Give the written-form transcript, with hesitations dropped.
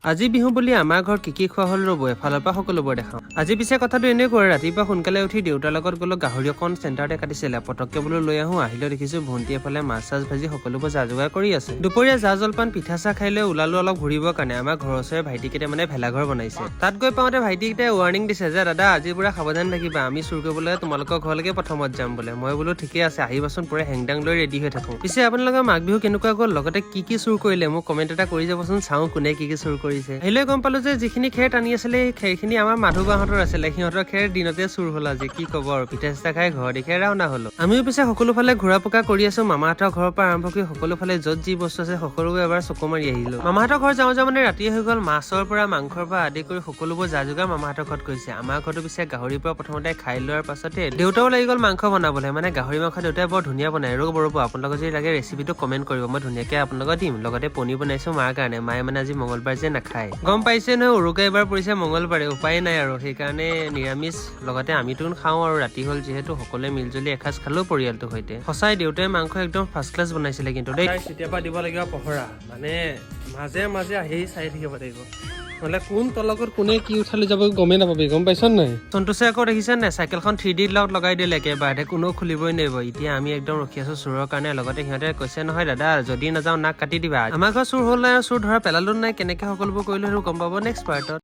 আজি বিহু বুলি আমাৰ ঘৰত কি খোৱা হ'ল ৰ'ব এফালৰ পৰা সকলোবোৰ দেখাওঁ। আজি পিছে কথাটো এনেই কৰে ৰাতিপুৱা সোনকালে উঠি দেউতাৰ লগত গ'লো গাহৰি অকণ চেণ্টাৰতে কাটিছিলে পটককে বোলো লৈ আহোঁ আহিলে দেখিছোঁ ভণ্টি এফালে মাছ চাছ ভাজি সকলোবোৰ যা যোগাৰ কৰি আছে। দুপৰীয়া জা জলপান পিঠা চাহ খাই লৈ ওলালো অলপ ঘূৰিবৰ কাৰণে। আমাৰ ঘৰৰ ওচৰৰে ভাইটিকেইটা মানে ভেলাঘৰ বনাইছে। তাত গৈ পাওঁতে ভাইটিকেইটাই ৱাৰ্ণিং দিছে যে দাদা আজিৰ পৰা সাৱধান থাকিবা, আমি চুৰ কৰিবলৈ তোমালোকৰ ঘৰলৈকে প্ৰথমত যাম বোলে। মই বোলো ঠিকে আছে আহিবাচোন পুৰা হেংদাং লৈ ৰেডি হৈ থাকোঁ। পিছে আপোনালোকৰ মাঘ বিহু কেনেকুৱা গ'ল লগতে কি চুৰ কৰিলে মোক কমেণ্ট এটা কৰি যাবচোন, চাওঁ কোনে কি চুৰ কৰিছে। আহিলে গম পালো যে যিখিনি খেৰ টানি আছিলে সেই খেৰখিনি আমাৰ মাধু বাহঁতৰ আছিলে, সিহঁতৰ খেৰ দিনতে চুৰ হ'ল। আজি কি ক'ব আৰু পিঠা চিঠা খাই ঘৰ দেখে ৰাওনা হলো। আমিও পিছে সকলো ফালে ঘূৰা পকা কৰি আছো। মামাহঁতৰ ঘৰৰ পৰা আৰম্ভ কৰি সকলো ফালে য'ত যি বস্তু আছে সকলোবোৰ এবাৰ চকু মাৰি আহিলো। মামাহঁতৰ ঘৰ যাওঁ মানে ৰাতি হৈ গ'ল। মাছৰ পৰা মাংসৰ পৰা আদি কৰি সকলোবোৰ যা যোগাৰ মামাহঁতৰ ঘৰত কৰিছে। আমাৰ ঘৰতো পিছে গাহৰিৰ পৰা প্ৰথমতে খাই লোৱাৰ পাছতে দেউতাও লাগি গ'ল মাংস বনাবলৈ। মানে গাহৰি মাংস দেউতাই বৰ ধুনীয়া বনায়। ৰ'ব আপোনালোকৰ যদি লাগে ৰেচিপিটো কমেণ্ট কৰিব, মই ধুনীয়াকে আপোনালোকক দিম। লগতে পনীৰ বনাইছো মাৰ কাৰণে, মায়ে মানে আজি মঙ্গলবাৰ যে নাখায়। গম পাইছে নহয় উৰুকা এবাৰ পৰিছে মঙ্গলবাৰে, উপায় নাই আৰু সেইকাৰণে নিৰামিষ। লগতে আমিতো খাওঁ আৰু ৰাতি হ'ল যিহেতু সকলোৱে মিলজুলি এসাঁজ খালো পৰিয়ালটোৰ সৈতে। সঁচাই দেউতাই মাংস একদম ফাৰ্ষ্ট ক্লাছ বনাইছিলে কিন্তু দেই। কেতিয়াবা দিব লাগিব পহৰা, মানে মাজে মাজে আহি চাই থাকিব লাগিব, নহলে কোন তলকত কোনে কি উঠালি যাব গমেই নাপাবি। গম পাইছ নাই? সন্তোষে আকৌ দেখিছে নাই চাইকেলখন 3D লগত লগাই দিলে একেবাৰে, কোনো খুলিবই নোৱাৰিব। এতিয়া আমি একদম ৰখি আছো চোৰৰ কাৰণে। লগতে সিহঁতে কৈছে নহয় দাদা যদি নাযাওঁ নাক কাটি দিবা। আমাৰ ঘৰ চুৰ হ'ল নাই আৰু চুৰ ধৰা পেলালো নাই, কেনেকে সকলোবোৰ কৰিলো সেইটো গম পাব নেক্সট পাৰ্টত।